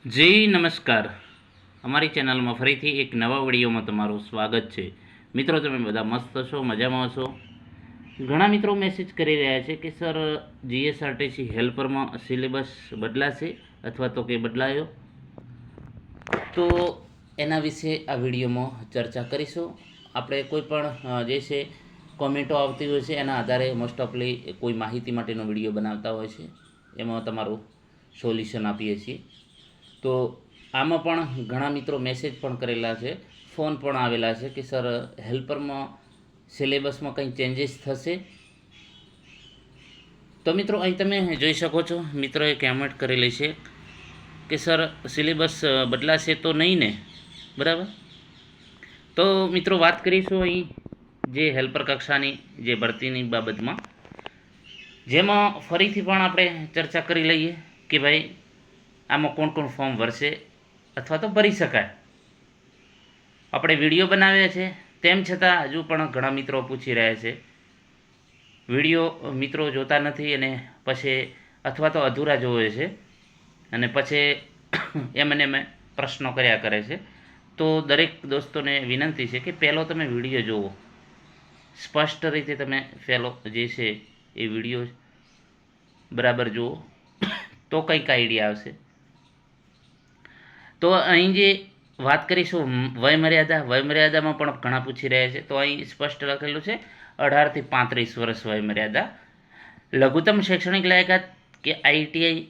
જી નમસ્કાર. અમારી ચેનલમાં ફરીથી એક નવા વિડીયોમાં તમારું સ્વાગત છે. મિત્રો, તમે બધા મસ્ત છો, મજામાં છો? ઘણા મિત્રો મેસેજ કરી રહ્યા છે કે સર, જીએસઆરટીસી હેલ્પરમાં સિલેબસ બદલાશે અથવા તો કે બદલાયો, તો એના વિશે આ વિડીયોમાં ચર્ચા કરીશું. આપણે કોઈ પણ જે છે કોમેન્ટો આવતી હોય છે એના આધારે મોસ્ટ ઓફલી કોઈ માહિતી માટેનો વિડીયો બનાવતા હોય છે, એમાં તમારું સોલ્યુશન આપીએ છીએ. તો આમાં પણ ઘણા મિત્રો મેસેજ પણ કરેલા છે, ફોન પણ આવેલા છે કે સર, હેલ્પરમાં સિલેબસમાં કંઈ ચેન્જીસ થશે? તો મિત્રો, અહીં તમે જોઈ શકો છો, મિત્રોએ કમેન્ટ કરેલી છે કે સર, સિલેબસ બદલાશે તો નહીં ને? બરાબર. તો મિત્રો, વાત કરીશું અહીં જે હેલ્પર કક્ષાની જે ભરતીની બાબતમાં, જેમાં ફરીથી પણ આપણે ચર્ચા કરી લઈએ કે ભાઈ આમાં કોણ કોણ ફોર્મ ભરશે અથવા તો ભરી શકાય. આપણે વિડીયો બનાવ્યા છે, તેમ છતાં હજુ પણ ઘણા મિત્રો પૂછી રહ્યા છે. વિડીયો મિત્રો જોતા નથી અને પછી અથવા તો અધૂરા જોવે છે અને પછી એમને મેં પ્રશ્નો કર્યા કરે છે. તો દરેક દોસ્તોને વિનંતી છે કે પહેલો તમે વિડીયો જુઓ, સ્પષ્ટ રીતે તમે પહેલો જે છે એ વિડીયો બરાબર જુઓ, તો કંઈક આઈડિયા આવશે. તો અહીં જે વાત કરીશું વયમર્યાદામાં પણ ઘણા પૂછી રહ્યા છે. તો અહીં સ્પષ્ટ લખેલું છે 18 થી 35 વર્ષ વયમર્યાદા. લઘુત્તમ શૈક્ષણિક લાયકાત કે આઈટીઆઈ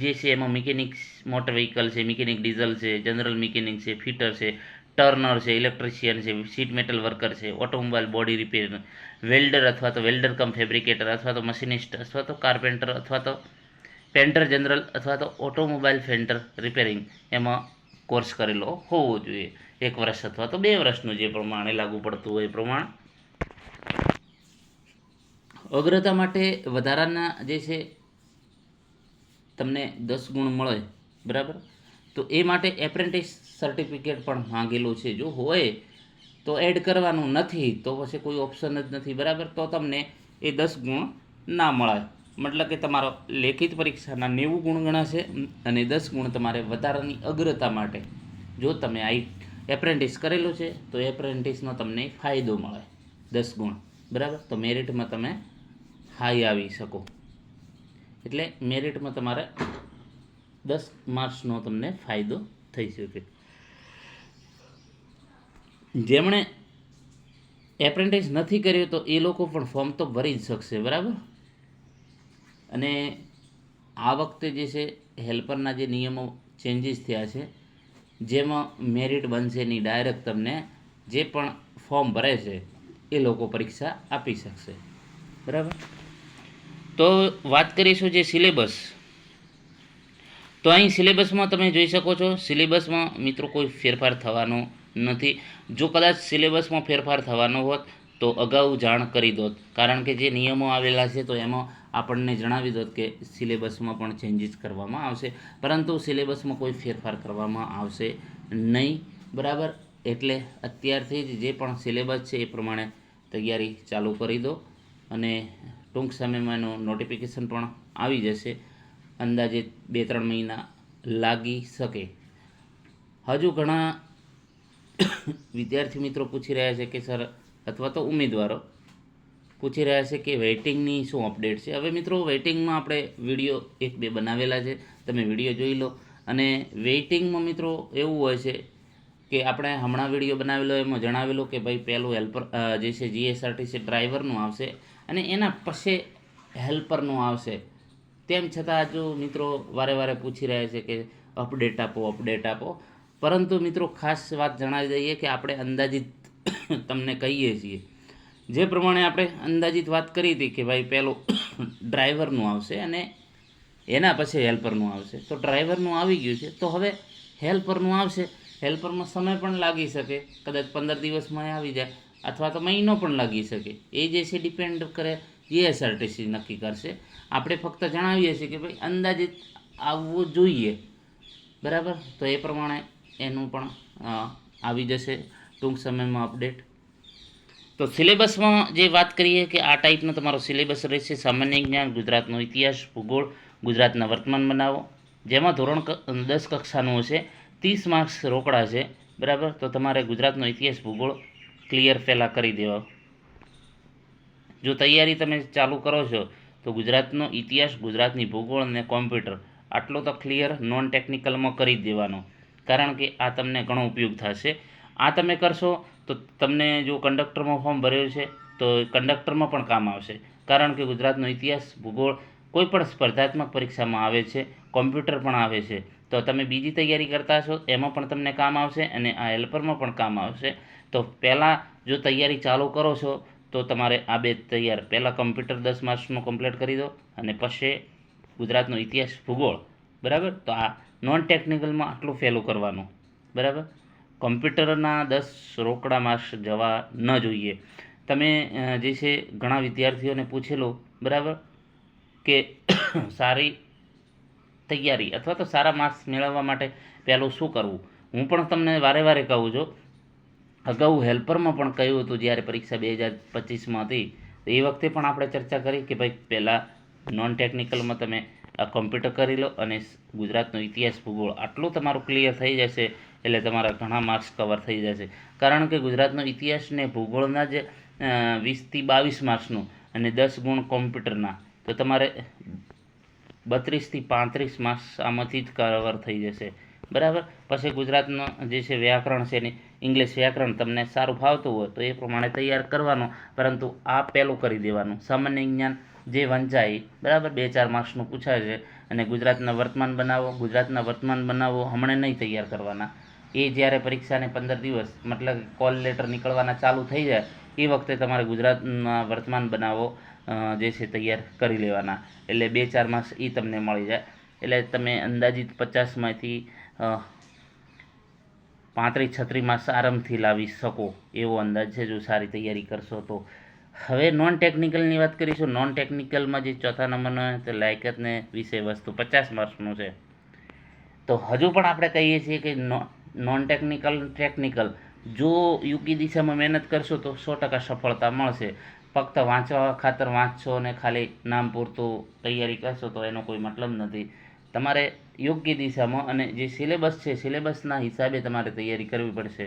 જે છે એમાં મિકેનિક્સ મોટર વ્હીકલ છે, મિકેનિક ડીઝલ છે, જનરલ મિકેનિક છે, ફિટર છે, ટર્નર છે, ઇલેક્ટ્રિશિયન છે, શીટ મેટલ વર્કર છે, ઓટોમોબાઈલ બોડી રિપેર, વેલ્ડર અથવા તો વેલ્ડર કમ ફેબ્રિકેટર અથવા તો મશીનિસ્ટ અથવા તો કાર્પેન્ટર અથવા તો પેન્ટર જનરલ અથવા તો ઓટોમોબાઈલ ફેન્ટર રિપેરિંગ એમાં કોર્સ કરેલો હોવો જોઈએ. 1 વર્ષ અથવા તો 2 વર્ષનું જે પ્રમાણે લાગુ પડતું હોય એ પ્રમાણે. અગ્રતા માટે વધારાના જે છે તમને 10 ગુણ મળે, બરાબર. તો એ માટે એપ્રેન્ટિસ સર્ટિફિકેટ પણ માંગેલું છે. જો હોય તો એડ કરવાનું, નથી તો પછી કોઈ ઓપ્શન જ નથી, બરાબર. તો તમને એ 10 ગુણ ના મળે. મતલબ કે તમારો લેખિત પરીક્ષાના 90 ગુણ ગણાશે અને 10 ગુણ તમારે વધારાની અગ્રતા માટે, જો તમે એપ્રેન્ટિસ કરેલું છે તો એપ્રેન્ટિસનો તમને ફાયદો મળે 10 ગુણ, બરાબર. તો મેરિટમાં તમે હાઈ આવી શકો, એટલે મેરિટમાં તમારે 10 માર્ક્સનો તમને ફાયદો થઈ શકે. જેમણે એપ્રેન્ટિસ નથી કર્યું તો એ લોકો પણ ફોર્મ તો ભરી જ શકશે, બરાબર. અને આ વખતે જે છે હેલ્પરના જે નિયમો ચેન્જીસ થયા છે, જેમાં મેરિટ બનશે નહીં, ડાયરેક્ટ તમને જે પણ ફોર્મ ભરે છે એ લોકો પરીક્ષા આપી શકશે, બરાબર. તો વાત કરીશું જે સિલેબસ. તો અહીં સિલેબસમાં તમે જોઈ શકો છો, સિલેબસમાં મિત્રો કોઈ ફેરફાર થવાનો નથી. જો કદાચ સિલેબસમાં ફેરફાર થવાનો હોત તો અગાઉ જાણ કરી દોત, કારણ કે જે નિયમો આવેલા છે તો એમાં આપણને જણાવી દોત કે સિલેબસમાં પણ ચેન્જીસ કરવામાં આવશે, પરંતુ સિલેબસમાં કોઈ ફેરફાર કરવામાં આવશે નહીં, બરાબર. એટલે અત્યારથી જ જે પણ સિલેબસ છે એ પ્રમાણે તૈયારી ચાલુ કરી દો અને ટૂંક સમયમાં એનું નોટિફિકેશન પણ આવી જશે. અંદાજે 2-3 મહિના લાગી શકે. હજુ ઘણા વિદ્યાર્થી મિત્રો પૂછી રહ્યા છે કે સર, અથવા તો ઉમેદવારો પૂછી રહ્યા છે કે વેઇટિંગની શું અપડેટ છે. હવે મિત્રો, વેઇટિંગમાં આપણે વિડીયો 1-2 બનાવેલા છે, તમે વિડીયો જોઈ લો. અને વેઇટિંગમાં મિત્રો એવું હોય છે કે આપણે હમણાં વિડીયો બનાવેલો એમાં જણાવેલું કે ભાઈ પહેલું હેલ્પર જે છે જીએસઆરટીસી ડ્રાઈવરનું આવશે અને એના પછી હેલ્પરનું આવશે. તેમ છતાં જો મિત્રો વારે વારે પૂછી રહ્યા છે કે અપડેટ આપો. પરંતુ મિત્રો, ખાસ વાત જણાવી દઈએ કે આપણે અંદાજિત તમને કહીએ છીએ. જે પ્રમાણે આપણે અંદાજિત વાત કરી હતી કે ભાઈ પહેલું ડ્રાઈવરનું આવશે અને એના પછી હેલ્પરનું આવશે. તો ડ્રાઈવરનું આવી ગયું છે, તો હવે હેલ્પરનું આવશે. હેલ્પરમાં સમય પણ લાગી શકે, કદાચ 15 દિવસમાં આવી જાય અથવા તો મહિનો પણ લાગી શકે. એ જે છે ડિપેન્ડ કરે, જીએસઆરટીસી નક્કી કરશે. આપણે ફક્ત જણાવીએ છીએ કે ભાઈ અંદાજિત આવવું જોઈએ, બરાબર. તો એ પ્રમાણે એનું પણ આવી જશે ટૂંક સમયમાં અપડેટ. તો સિલેબસમાં જે વાત કરીએ કે આ ટાઈપનો તમારો સિલેબસ રહેશે. સામાન્ય જ્ઞાન, ગુજરાતનો ઇતિહાસ, ભૂગોળ, ગુજરાતના વર્તમાન બનાવો, જેમાં ધોરણ 10 કક્ષાનું હશે, 30 માર્ક્સ રોકડા છે, બરાબર. તો તમારે ગુજરાતનો ઇતિહાસ ભૂગોળ ક્લિયર પહેલાં કરી દેવા. જો તૈયારી તમે ચાલુ કરો છો તો ગુજરાતનો ઇતિહાસ, ગુજરાતની ભૂગોળ અને કોમ્પ્યુટર આટલો તો ક્લિયર નોન ટેકનિકલમાં કરી જ દેવાનો, કારણ કે આ તમને ઘણો ઉપયોગ થશે. આ તમે કરશો તો તમને જો કંડક્ટરમાં ફોર્મ ભરેલું છે તો કંડક્ટરમાં પણ કામ આવશે, કારણ કે ગુજરાતનો ઇતિહાસ, ભૂગોળ કોઈ પણ સ્પર્ધાત્મક પરીક્ષામાં આવે છે, કોમ્પ્યુટર પણ આવે છે. તો તમે બીજી તૈયારી કરતા છો એમાં પણ તમને કામ આવશે અને આ હેલ્પરમાં પણ કામ આવશે. તો પહેલાં જો તૈયારી ચાલુ કરો છો તો તમારે આ બે તૈયાર, પહેલાં કમ્પ્યુટર 10 માર્ક્સનું કમ્પ્લીટ કરી દો અને પછી ગુજરાતનો ઇતિહાસ, ભૂગોળ, બરાબર. તો આ નોન ટેકનિકલમાં આટલું ફેલું કરવાનું, બરાબર. કમ્પ્યુટરના 10 રોકડા માર્ક્સ જવા ન જોઈએ. તમે જે છે ઘણા વિદ્યાર્થીઓને પૂછેલું, બરાબર, કે સારી તૈયારી અથવા તો સારા માર્ક્સ મેળવવા માટે પહેલું શું કરવું. હું પણ તમને વારે વારે કહું છું. અગાઉ હેલ્પરમાં પણ કહ્યું હતું જ્યારે પરીક્ષા 2025માં હતી, તો એ વખતે પણ આપણે ચર્ચા કરી કે ભાઈ પહેલાં નોન ટેકનિકલમાં તમે આ કોમ્પ્યુટર કરી લો અને ગુજરાતનો ઇતિહાસ, ભૂગોળ આટલું તમારું ક્લિયર થઈ જશે એટલે તમારા ઘણા માર્ક્સ કવર થઈ જશે. કારણ કે ગુજરાતનો ઇતિહાસ ને ભૂગોળના જ 20થી 22 માર્ક્સનું અને 10 ગુણ કોમ્પ્યુટરના, તો તમારે 32થી 35 માર્ક્સ આમાંથી જ કવર થઈ જશે, બરાબર. પછી ગુજરાતનો જે છે વ્યાકરણ છે ને ઇંગ્લિશ વ્યાકરણ તમને સારું ફાવતું હોય તો એ પ્રમાણે તૈયાર કરવાનો, પરંતુ આ પહેલું કરી દેવાનું. સામાન્ય જ્ઞાન જે વંચાય, બરાબર, 2-4 માર્ક્સનું પૂછાય છે અને ગુજરાતના વર્તમાન બનાવો હમણાં નહીં તૈયાર કરવાના. એ જ્યારે પરીક્ષાને 15 દિવસ મતલબ કોલ લેટર નીકળવાના ચાલુ થઈ જાય એ વખતે તમારે ગુજરાતના વર્તમાન બનાવો જે છે તૈયાર કરી લેવાના, એટલે 2-4 માર્ક્સ એ તમને મળી જાય. એટલે તમે અંદાજિત 50માંથી 35-36 માર્ક્સ આરામથી લાવી શકો એવો અંદાજ છે જો સારી તૈયારી કરશો તો. હવે નોન ટેકનિકલની વાત કરીશું. નોન ટેકનિકલમાં જે ચોથા નંબરનો તે લાયકાતને વિષય વસ્તુ 50 માર્ક્સનું છે. તો હજુ પણ આપણે કહીએ છીએ કે નોન ટેકનિકલ જો યોગ્ય દિશામાં મહેનત કરશો તો 100% સફળતા મળશે. ફક્ત વાંચવા ખાતર વાંચશો અને ખાલી નામ પૂરતું તૈયારી કરશો તો એનો કોઈ મતલબ નથી. તમારે યોગ્ય દિશામાં અને જે સિલેબસ છે સિલેબસના હિસાબે તમારે તૈયારી કરવી પડશે.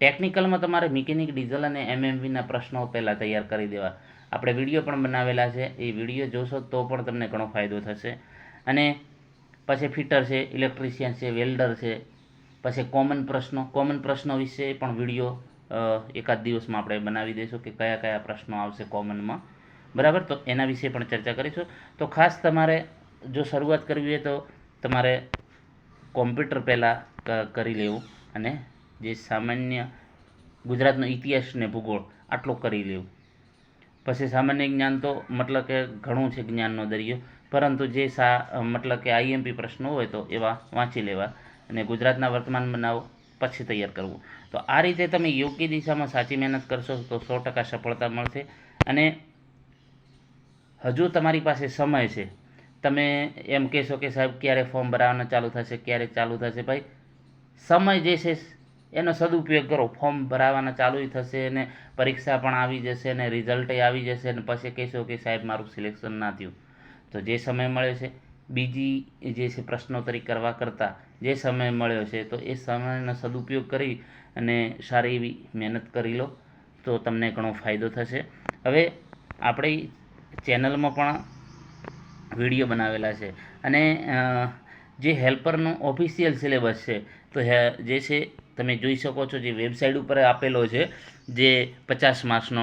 ટેકનિકલમાં તમારે મિકેનિક, ડીઝલ અને એમએમવીના પ્રશ્નો પહેલાં તૈયાર કરી દેવા. આપણે વિડીયો પણ બનાવેલા છે, એ વિડીયો જોશો તો પણ તમને ઘણો ફાયદો થશે. અને પછી ફિટર છે, ઇલેક્ટ્રિશિયન છે, વેલ્ડર છે, પછી કોમન પ્રશ્નો વિશે પણ વિડીયો એકાદ દિવસમાં આપણે બનાવી દઈશું કે કયા કયા પ્રશ્નો આવશે કોમનમાં, બરાબર. તો એના વિશે પણ ચર્ચા કરીશું. તો ખાસ તમારે જો શરૂઆત કરવી હોય તો તમારે કોમ્પ્યુટર પહેલાં કરી લેવું અને જે સામાન્ય ગુજરાતનો ઇતિહાસ ને ભૂગોળ આટલું કરી લેવું. પછી સામાન્ય જ્ઞાન તો મતલબ કે ઘણું છે જ્ઞાનનો દરિયો, પરંતુ જે મતલબ કે આઈએમપી પ્રશ્નો હોય તો એવા વાંચી લેવા અને ગુજરાતના વર્તમાન બનાવો પછી તૈયાર કરવું. તો આ રીતે તમે યોગ્ય દિશામાં સાચી મહેનત કરશો તો 100% સફળતા મળશે. અને હજુ તમારી પાસે સમય છે. તમે એમ કહેશો કે સાહેબ ક્યારે ફોર્મ ભરાવાના ચાલુ થશે, ક્યારે ચાલુ થશે. ભાઈ સમય જે છે એનો સદુપયોગ કરો. ફોર્મ ભરાવાના ચાલુ થશે અને પરીક્ષા પણ આવી જશે અને રિઝલ્ટે આવી જશે અને પછી કહેશો કે સાહેબ મારું સિલેક્શન ના થયું. તો જે સમય મળ્યો છે બીજી જે છે પ્રશ્નોત્તરી કરવા કરતાં જે સમય મળ્યો છે તો એ સમયનો સદુપયોગ કરી અને સારી એવી મહેનત કરી લો તો તમને ઘણો ફાયદો થશે. હવે આપણી ચેનલમાં પણ વિડીયો બનાવેલા છે અને જે હેલ્પરનો ઓફિશિયલ સિલેબસ છે તો જે છે તમે જોઈ શકો છો, જે વેબસાઇટ ઉપર આપેલો છે જે 50 માર્ક્સનો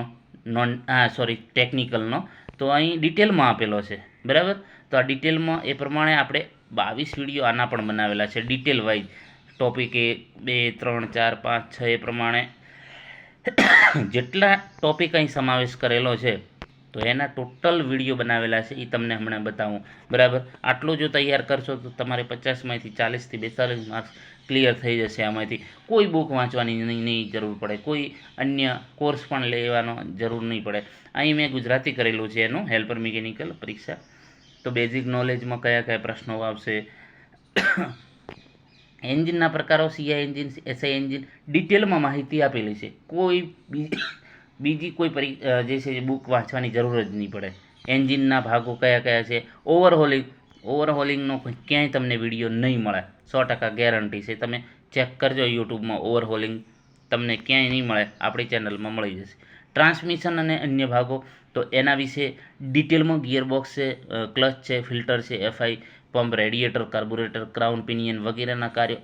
ટેકનિકલનો, તો અહીં ડિટેલમાં આપેલો છે, બરાબર. તો આ ડિટેલમાં એ પ્રમાણે આપણે 22 વિડીયો આના પણ બનાવેલા છે ડિટેલ વાઇઝ, ટોપિક 1, 2, 3, 4, 5, 6 એ પ્રમાણે જેટલા ટોપિક અહીં સમાવેશ કરેલો છે તો એના ટોટલ વિડીયો બનાવેલા છે એ તમને હમણાં બતાવું, બરાબર. આટલું જો તૈયાર કરશો તો તમારે 50માંથી 40થી 42 માર્ક્સ ક્લિયર થઈ જશે. આમાંથી કોઈ બુક વાંચવાની નહીં જરૂર પડે, કોઈ અન્ય કોર્સ પણ લેવાનો જરૂર નહીં પડે. અહીં મેં ગુજરાતી કરેલું છે એનું હેલ્પર મિકેનિકલ પરીક્ષા. તો બેઝિક નોલેજમાં કયા કયા પ્રશ્નો આવશે, એન્જિનના પ્રકારો, સીઆઈ એન્જિન, એસઆઈ એન્જિન ડિટેલમાં માહિતી આપેલી છે. કોઈ બીજી કોઈ જે છે બુક વાંચવાની જરૂર જ નહીં પડે. એન્જિનના ભાગો કયા કયા છે, ઓવરહોલિંગ ઓવરહોલિંગનો ક્યાંય તમને વિડીયો નહીં મળે, 100% ગેરંટી છે. તમે ચેક કરજો યુટ્યુબમાં, ઓવરહોલિંગ તમને ક્યાંય નહીં મળે, આપણી ચેનલમાં મળી જશે. ટ્રાન્સમિશન અને અન્ય ભાગો, તો એના વિશે ડિટેલમાં ગિયરબોક્સ છે, ક્લચ છે, ફિલ્ટર છે, FI, pump, radiator, carburettor, crown pinion વગેરેના કાર્યો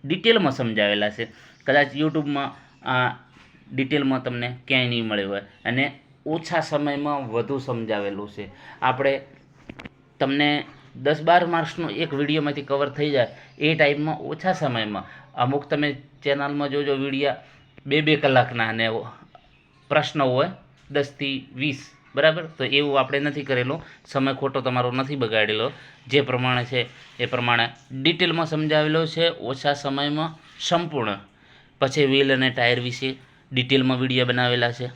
ડિટેલમાં સમજાવેલા છે. કદાચ યુટ્યુબમાં આ ડિટેલમાં તમને ક્યાંય નહીં મળ્યું હોય અને ઓછા સમયમાં વધુ સમજાવેલું છે. આપણે તમને 10-12 માર્ક્સનો એક વિડીયોમાંથી કવર થઈ જાય એ ટાઈપમાં ઓછા સમયમાં, અમુક તમે ચેનલમાં જોજો વિડીયા 2-2 કલાકના અને પ્રશ્ન હોય 10થી 20, બરાબર. તો એવું આપણે નથી કરેલું, સમય ખોટો તમારો નથી બગાડેલો. જે પ્રમાણે છે એ પ્રમાણે ડિટેલમાં સમજાવેલો છે, ઓછા સમયમાં સંપૂર્ણ. પછી વ્હીલ અને ટાયર વિશે ડિટેલમાં વિડીયો બનાવેલા છે.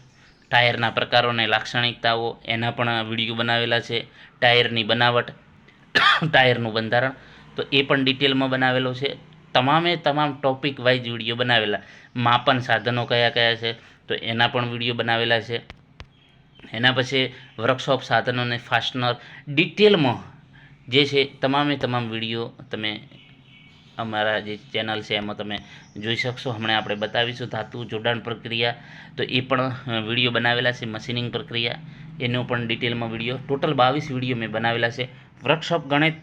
ટાયરના પ્રકારો અને લાક્ષણિકતાઓ એના પણ વિડીયો બનાવેલા છે. ટાયરની બનાવટ, ટાયરનું બંધારણ, તો એ પણ ડિટેલમાં બનાવેલો છે. તમામે તમામ ટોપિક વાઇઝ વિડીયો બનાવેલા. માપન સાધનો કયા કયા છે તો એના પણ વિડીયો બનાવેલા છે. એના પછી વર્કશોપ સાધનો અને ફાસ્ટનર ડિટેલમાં જે છે તમામે તમામ વિડીયો તમે અમારા જે ચેનલ છે એમાં તમે જોઈ શકશો. હમણાં આપણે બતાવીશું ધાતુ જોડાણ પ્રક્રિયા, તો એ પણ વિડીયો બનાવેલા છે. મશીનિંગ પ્રક્રિયા એનો પણ ડિટેલમાં વિડીયો, ટોટલ 22 વિડીયો મેં બનાવેલા છે. વર્કશોપ ગણિત,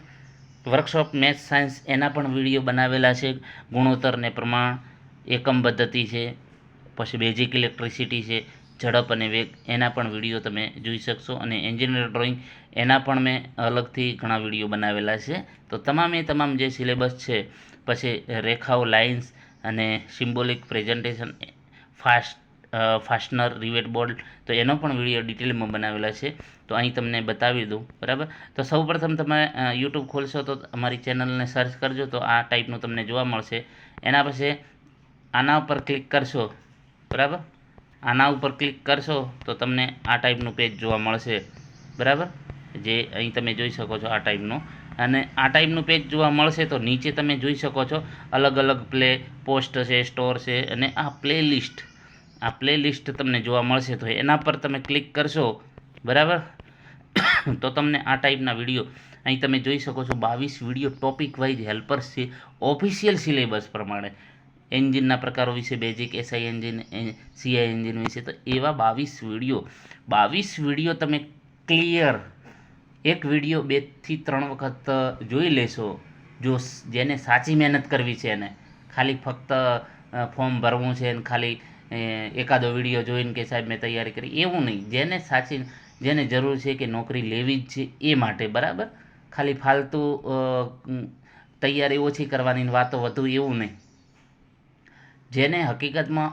વર્કશોપ મેથ્સ સાયન્સ એના પણ વિડીયો બનાવેલા છે. ગુણોત્તર ને પ્રમાણ, એકમ પદ્ધતિ છે, પછી બેઝિક ઇલેક્ટ્રિસિટી છે, ઝડપ અને વેગ એના પણ વિડીયો તમે જોઈ શકશો. અને એન્જિનિયર ડ્રોઈંગ એના પણ મેં અલગથી ઘણા વિડીયો બનાવેલા છે. તો તમામે તમામ જે સિલેબસ છે, પછી રેખાઓ, લાઇન્સ અને symbolic presentation, fastener, rivet bolt, તો એનો પણ વિડીયો ડિટેલમાં બનાવેલા છે. તો અહીં તમને બતાવી દઉં, બરાબર. તો સૌપ્રથમ તમે યુટ્યુબ ખોલશો તો અમારી ચેનલને સર્ચ કરજો તો આ ટાઈપનું તમને જોવા મળશે. એના પછી આના ઉપર ક્લિક કરશો, બરાબર. આના ઉપર ક્લિક કરશો તો તમને આ ટાઈપનું પેજ જોવા મળશે, બરાબર. જે અહીં તમે જોઈ શકો છો આ ટાઈપનું. અને આ ટાઈપનું પેજ જોવા મળશે તો નીચે તમે જોઈ શકો છો અલગ અલગ પ્લે પોસ્ટ છે, સ્ટોર છે, અને આ પ્લેલિસ્ટ તમને જોવા મળશે. તો એના પર તમે ક્લિક કરશો, બરાબર, તો તમને આ ટાઈપના વિડીયો અહીં તમે જોઈ શકો છો. 22 વિડીયો ટોપિક વાઇઝ હેલ્પર્સ છે, ઓફિશિયલ સિલેબસ પ્રમાણે. એન્જિનના પ્રકારો વિશે, basic SI engine, CI engine વિશે, તો એવા 22 વિડીયો તમે ક્લિયર એક વિડીયો 2 થી 3 વખત જોઈ લેશો. જો જેને સાચી મહેનત કરવી છે એને ખાલી ફક્ત ફોર્મ ભરવું છે અને ખાલી એકાદો વિડીયો જોઈને કે સાહેબ મેં તૈયારી કરી, એવું નહીં. જેને જરૂર છે કે નોકરી લેવી જ છે એ માટે, બરાબર. ખાલી ફાલતુ તૈયારી ઓછી કરવાની વાતો વધુ, એવું નહીં. જેને હકીકતમાં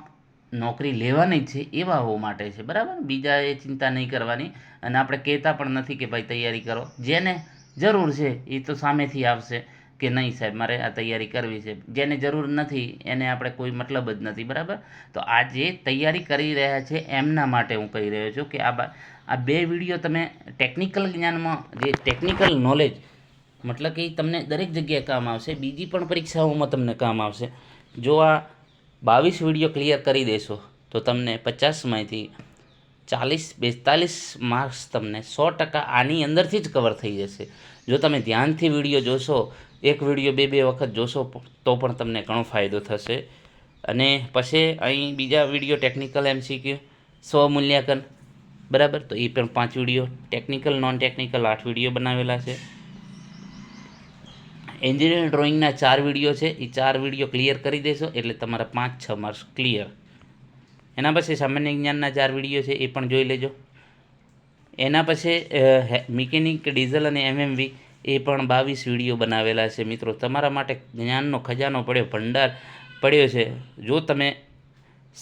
નોકરી લેવાની જ છે એવાઓ માટે છે, બરાબર. બીજા એ ચિંતા નહીં કરવાની. અને આપણે કહેતા પણ નથી કે ભાઈ તૈયારી કરો. જેને જરૂર છે એ તો સામેથી આવશે કે નહીં સાહેબ મારે આ તૈયારી કરવી છે. જેને જરૂર નથી એને આપણે કોઈ મતલબ જ નથી, બરાબર. તો આ જે તૈયારી કરી રહ્યા છે એમના માટે હું કહી રહ્યો છું કે આ 2 વિડીયો તમે ટેકનિકલ જ્ઞાનમાં, જે ટેકનિકલ નોલેજ, મતલબ કે તમને દરેક જગ્યાએ કામ આવશે, બીજી પણ પરીક્ષાઓમાં તમને કામ આવશે. જો આ 22 વિડીયો ક્લિયર કરી દેશો તો તમને 50માંથી 40-42 માર્ક્સ તમને 100% આની અંદરથી જ કવર થઈ જશે. જો તમે ધ્યાનથી વિડીયો જોશો, એક વિડીયો 2-2 વખત જોશો તો પણ તમને ઘણો ફાયદો થશે. અને પછી અહીં બીજા વિડીયો ટેકનિકલ MCQ, સ્વમૂલ્યાંકન, બરાબર. તો એ પણ 5 video, technical non technical 8 video બનાવેલા છે. એન્જિનિયરિંગ ડ્રોઈંગના 4 વિડીયો છે, એ 4 વિડીયો ક્લિયર કરી દેશો એટલે તમારા 5-6 માર્ક્સ ક્લિયર. એના પછી સામાન્ય જ્ઞાનના 4 વિડીયો છે, એ પણ જોઈ લેજો. એના પછી મિકેનિક, ડીઝલ અને MMV એ પણ 22 વિડીયો બનાવેલા છે. મિત્રો, તમારા માટે જ્ઞાનનો ખજાનો પડ્યો, ભંડાર પડ્યો છે. જો તમે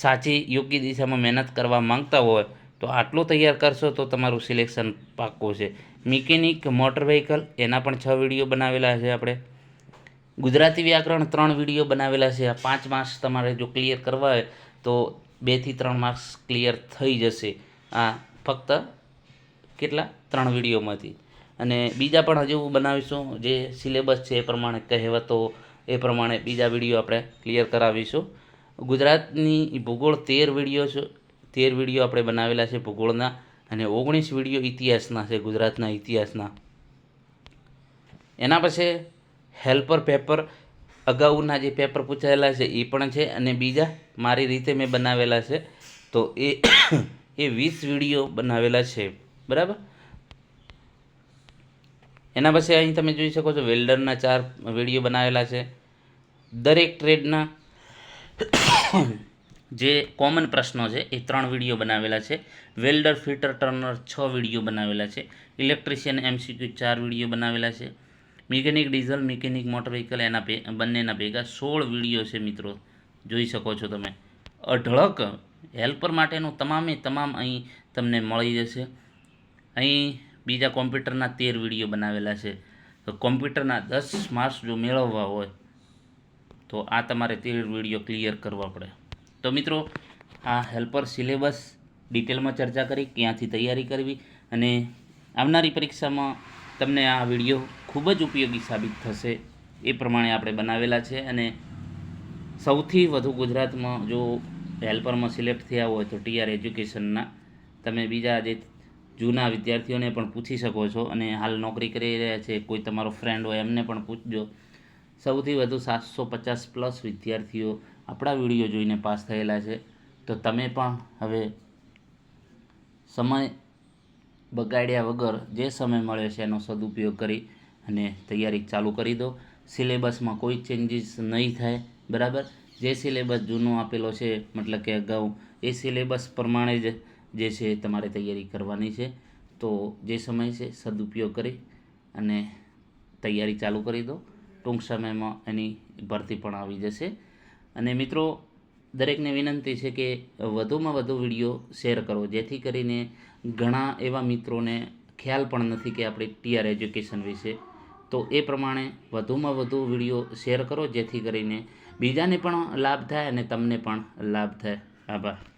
સાચી યોગ્ય દિશામાં મહેનત કરવા માંગતા હોય તો આટલું તૈયાર કરશો તો તમારું સિલેક્શન પાક્કું છે. મિકેનિક, મોટર વ્હીકલ એના પણ 6 વિડીયો બનાવેલા છે આપણે. ગુજરાતી વ્યાકરણ 3 વિડીયો બનાવેલા છે. આ 5 માર્ક્સ તમારે જો ક્લિયર કરવા હોય તો 2 થી 3 માર્ક્સ ક્લિયર થઈ જશે. આ ફક્ત કેટલા 3 વિડીયોમાંથી. અને બીજા પણ હજુ બનાવીશું, જે સિલેબસ છે એ પ્રમાણે, કહેવતો એ પ્રમાણે બીજા વિડીયો આપણે ક્લિયર કરાવીશું. ગુજરાતની ભૂગોળ 13 વિડીયો છે, 13 વિડીયો આપણે બનાવેલા છે ભૂગોળના, અને 19 વિડીયો ઇતિહાસના છે, ગુજરાતના ઇતિહાસના. એના પછી હેલ્પર પેપર, અગાઉના જે પેપર પૂછાયેલા છે એ પણ છે, અને બીજા મારી રીતે મેં બનાવેલા છે. તો એ 20 વિડીયો બનાવેલા છે, બરાબર. એના પછી અહીં તમે જોઈ શકો છો વેલ્ડરના 4 વિડીયો બનાવેલા છે. દરેક ટ્રેડના જે કોમન પ્રશ્નો છે એ 3 વિડીયો બનાવેલા છે. વેલ્ડર, ફિટર, ટર્નર 6 વિડીયો બનાવેલા છે. ઇલેક્ટ્રિશિયન MCQ 4 વિડીયો બનાવેલા છે. Mechanic diesel, mechanic motor vehicle, એના બંનેના ભેગા 16 વિડીયો છે મિત્રો, જોઈ શકો છો તમે. અઢળક હેલ્પર માટેનું તમામ અહીં તમને મળી જશે. અહીં બીજા કોમ્પ્યુટરના 13 વિડીયો બનાવેલા છે. તો કોમ્પ્યુટરના 10 માર્ક્સ જો મેળવવા હોય તો આ તમારે 13 વિડીયો ક્લિયર કરવા પડે. તો મિત્રો, આ હેલ્પર સિલેબસ ડિટેલમાં ચર્ચા કરી, ક્યાંથી તૈયારી કરવી, અને આવનારી પરીક્ષામાં તમને આ વિડીયો ખૂબ જ ઉપયોગી સાબિત થશે એ પ્રમાણે આપણે બનાવેલા છે. અને સૌથી વધુ ગુજરાતમાં જો હેલ્પરમાં સિલેક્ટ થયા હોય તો TR એજ્યુકેશનના તમે બીજા જે જૂના વિદ્યાર્થીઓને પણ પૂછી શકો છો, અને હાલ નોકરી કરી રહ્યા છે કોઈ તમારો ફ્રેન્ડ હોય એમને પણ પૂછજો. સૌથી વધુ 750+ વિદ્યાર્થીઓ આપણા વિડીયો જોઈને પાસ થયેલા છે. તો તમે પણ હવે સમય બગાડ્યા વગર જે સમય મળ્યો છે એનો સદુપયોગ કરી અને તૈયારી ચાલુ કરી દો. સિલેબસમાં કોઈ ચેન્જીસ નહીં થાય, બરાબર. જે સિલેબસ જૂનો આપેલો છે, મતલબ કે અગાઉ, એ સિલેબસ પ્રમાણે જ જે છે તમારે તૈયારી કરવાની છે. તો જે સમય છે સદુપયોગ કરી અને તૈયારી ચાલુ કરી દો. ટૂંક સમયમાં એની ભરતી પણ આવી જશે. અને મિત્રો, દરેકને વિનંતી છે કે વધુમાં વધુ વિડીયો શેર કરો, જેથી કરીને ઘણા એવા મિત્રોને ખ્યાલ પણ નથી કે આપણી TR એજ્યુકેશન વિશે. તો એ પ્રમાણે વધુમાં વધુ વિડીયો શેર કરો, જેથી કરીને બીજાને પણ લાભ થાય અને તમને પણ લાભ થાય. આભાર.